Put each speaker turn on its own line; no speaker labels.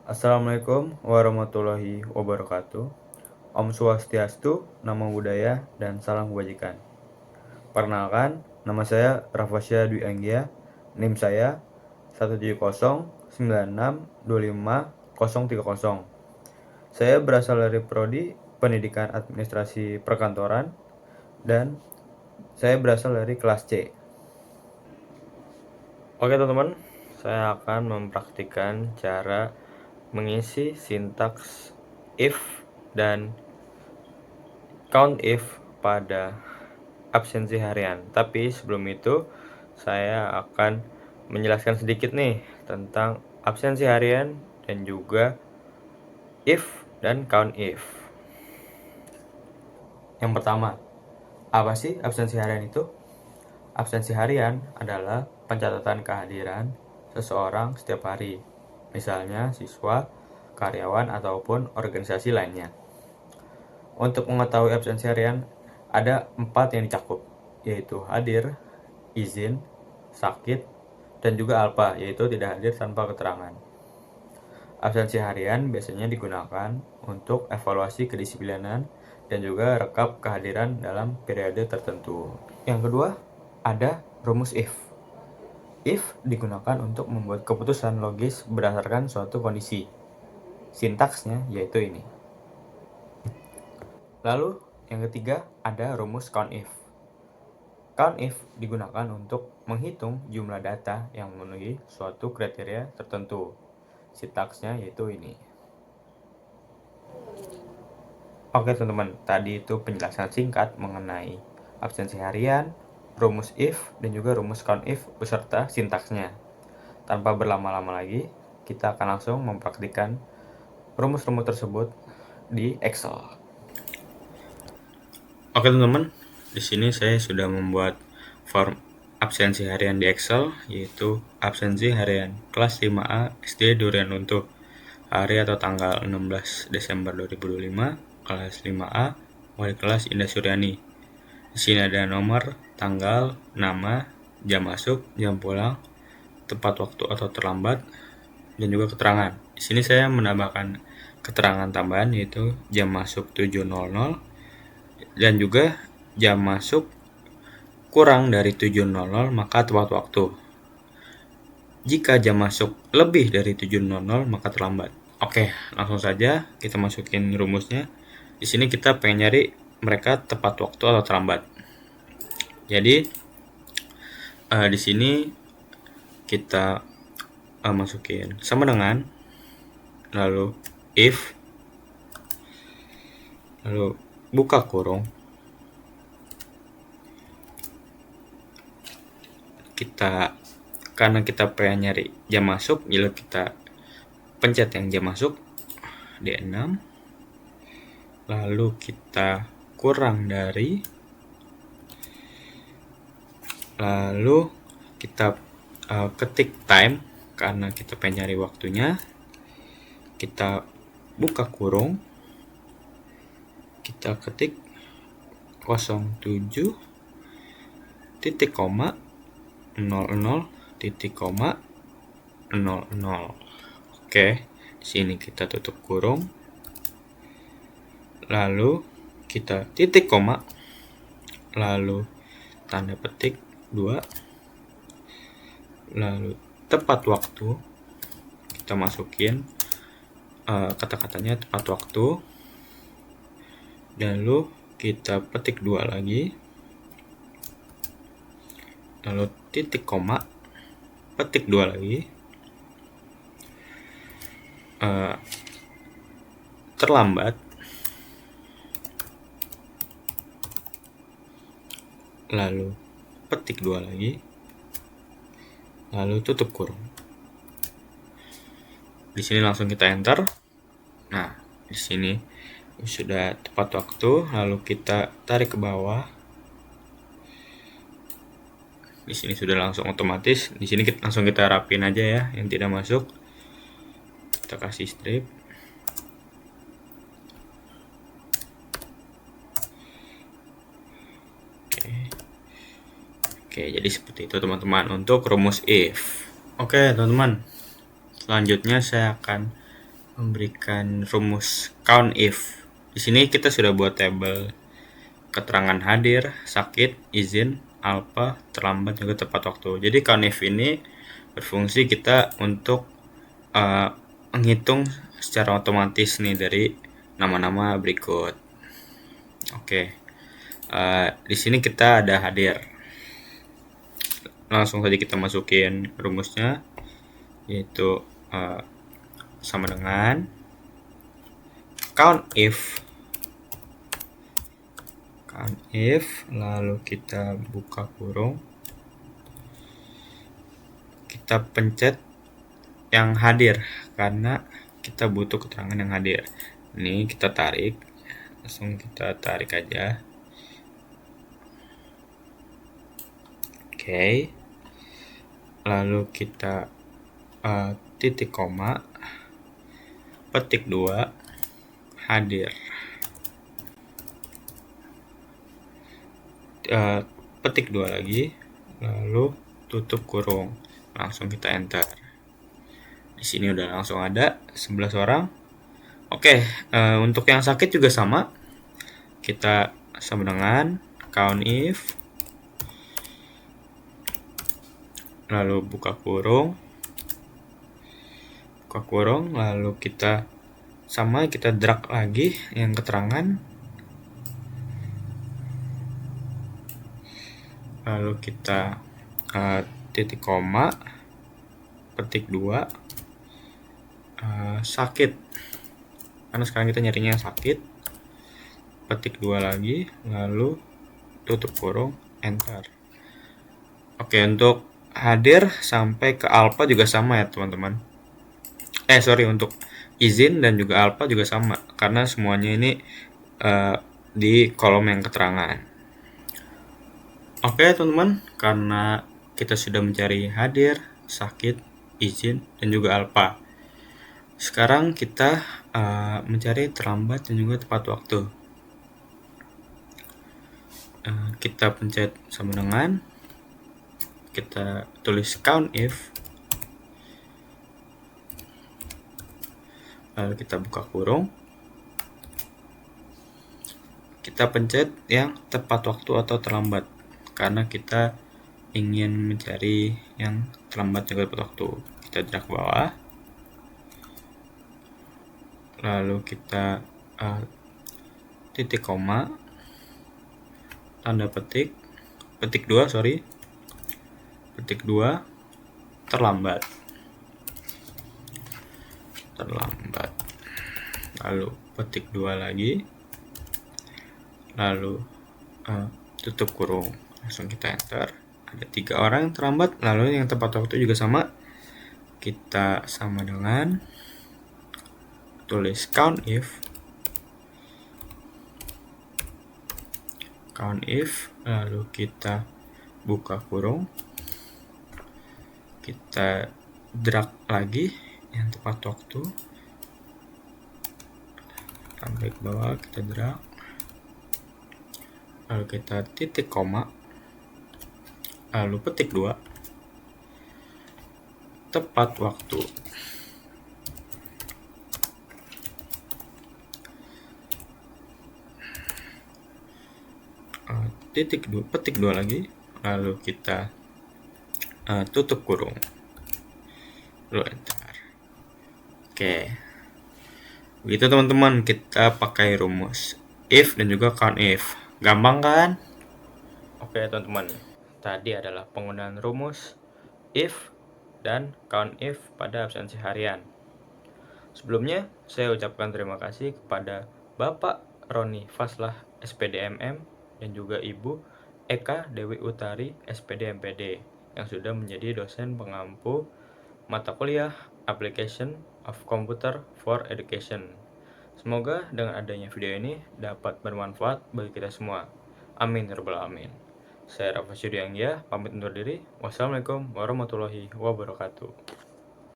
Assalamualaikum warahmatullahi wabarakatuh. Om Swastiastu, Namo Buddhaya, dan salam kebajikan. Perkenalkan, nama saya Rafasya Dwi Anggia, NIM saya 17096250030. Saya berasal dari Prodi Pendidikan Administrasi Perkantoran dan saya berasal dari kelas C. Oke teman-teman, saya akan mempraktikkan cara mengisi sintaks if dan count if pada absensi harian. Tapi sebelum itu saya akan menjelaskan sedikit nih tentang absensi harian dan juga if dan count if. Yang pertama, apa sih absensi harian itu? Absensi harian adalah pencatatan kehadiran seseorang setiap hari, misalnya siswa, karyawan, ataupun organisasi lainnya. Untuk mengetahui absensi harian, ada 4 yang dicakup, yaitu hadir, izin, sakit, dan juga alpa, yaitu tidak hadir tanpa keterangan. Absensi harian biasanya digunakan untuk evaluasi kedisiplinan dan juga rekap kehadiran dalam periode tertentu. Yang kedua, ada rumus if. If digunakan untuk membuat keputusan logis berdasarkan suatu kondisi. Sintaksnya yaitu ini. Lalu yang ketiga ada rumus count if. Count if digunakan untuk menghitung jumlah data yang memenuhi suatu kriteria tertentu. Sintaksnya yaitu ini. Oke teman-teman, tadi itu penjelasan singkat mengenai absensi harian, rumus if, dan juga rumus count if beserta sintaksnya. Tanpa berlama-lama lagi, kita akan langsung mempraktikkan rumus-rumus tersebut di Excel. Oke teman-teman, di sini saya sudah membuat form absensi harian di Excel, yaitu absensi harian kelas 5A SD Durian Runtuh, hari atau tanggal 16 Desember 2025, kelas 5A, wali kelas Indah Suryani. Di sini ada nomor, tanggal, nama, jam masuk, jam pulang, tepat waktu atau terlambat, dan juga keterangan. Di sini saya menambahkan keterangan tambahan yaitu jam masuk 7.00 dan juga jam masuk kurang dari 7.00 maka tepat waktu. Jika jam masuk lebih dari 7.00 maka terlambat. Oke, langsung saja kita masukin rumusnya. Di sini kita pengen nyari mereka tepat waktu atau terlambat. Jadi di sini kita masukin sama dengan, lalu if, lalu buka kurung, karena kita pengen nyari jam masuk, jadi kita pencet yang jam masuk D6, lalu kita kurang dari, lalu kita ketik time karena kita pengen nyari waktunya, kita buka kurung, kita ketik 07 titik koma 00 titik koma 00. Oke, di sini kita tutup kurung, lalu kita titik koma, lalu tanda petik 2, lalu tepat waktu, kita masukin kata-katanya tepat waktu, lalu kita petik 2 lagi, lalu titik koma, petik 2 lagi, terlambat, lalu petik 2 lagi, lalu tutup kurung. Di sini langsung kita enter. Nah, di sini sudah tepat waktu, lalu kita tarik ke bawah. Di sini sudah langsung otomatis. Di sini langsung kita rapin aja ya yang tidak masuk. Kita kasih strip. Oke, jadi seperti itu teman-teman untuk rumus if. Oke teman-teman, selanjutnya saya akan memberikan rumus count if. Di sini kita sudah buat tabel keterangan hadir, sakit, izin, alpha, terlambat, juga tepat waktu. Jadi count if ini berfungsi kita untuk menghitung secara otomatis nih dari nama-nama berikut. Oke, di sini kita ada hadir. Langsung saja kita masukin rumusnya, yaitu sama dengan count if lalu kita buka kurung, kita pencet yang hadir karena kita butuh keterangan yang hadir. Ini kita tarik, langsung kita tarik aja. Oke, lalu kita titik koma, petik 2, hadir. Petik 2 lagi, lalu tutup kurung, langsung kita enter. Di sini udah langsung ada 11 orang. Oke, untuk yang sakit juga sama, kita sama dengan count if, lalu buka kurung, lalu kita drag lagi yang keterangan, lalu kita titik koma, petik 2, sakit, karena sekarang kita nyarinya yang sakit, petik 2 lagi, lalu tutup kurung, enter. Oke, untuk hadir sampai ke alpha juga sama ya teman-teman. Untuk izin dan juga alpha juga sama, karena semuanya ini di kolom yang keterangan. Oke teman-teman, karena kita sudah mencari hadir, sakit, izin, dan juga alpha. Sekarang kita mencari terlambat dan juga tepat waktu. Kita pencet sama dengan, kita tulis count if, lalu kita buka kurung, kita pencet yang tepat waktu atau terlambat, karena kita ingin mencari yang terlambat juga tepat waktu. Kita drag bawah, lalu kita titik koma, tanda petik 2, petik 2, terlambat, lalu petik 2 lagi, lalu tutup kurung, langsung kita enter. Ada 3 orang yang terlambat, lalu yang tepat waktu juga sama, kita sama dengan tulis count if, lalu kita buka kurung, kita drag lagi yang tepat waktu sampai ke bawah, kita drag, lalu kita titik koma, lalu petik 2, tepat waktu. Petik 2 lagi, lalu kita tutup kurung, lalu enter. Oke, begitu teman-teman, kita pakai rumus if dan juga count if. Gampang kan? Oke teman-teman, tadi adalah penggunaan rumus if dan count if pada absensi harian. Sebelumnya, saya ucapkan terima kasih kepada Bapak Roni Faslah, SPD MM, dan juga Ibu Eka Dewi Utari, SPD MPD, yang sudah menjadi dosen pengampu mata kuliah Application of Computer for Education. Semoga dengan adanya video ini dapat bermanfaat bagi kita semua. Amin ya rabbal alamin. Saya Rafa Syudianggia, pamit undur diri. Wassalamualaikum warahmatullahi wabarakatuh.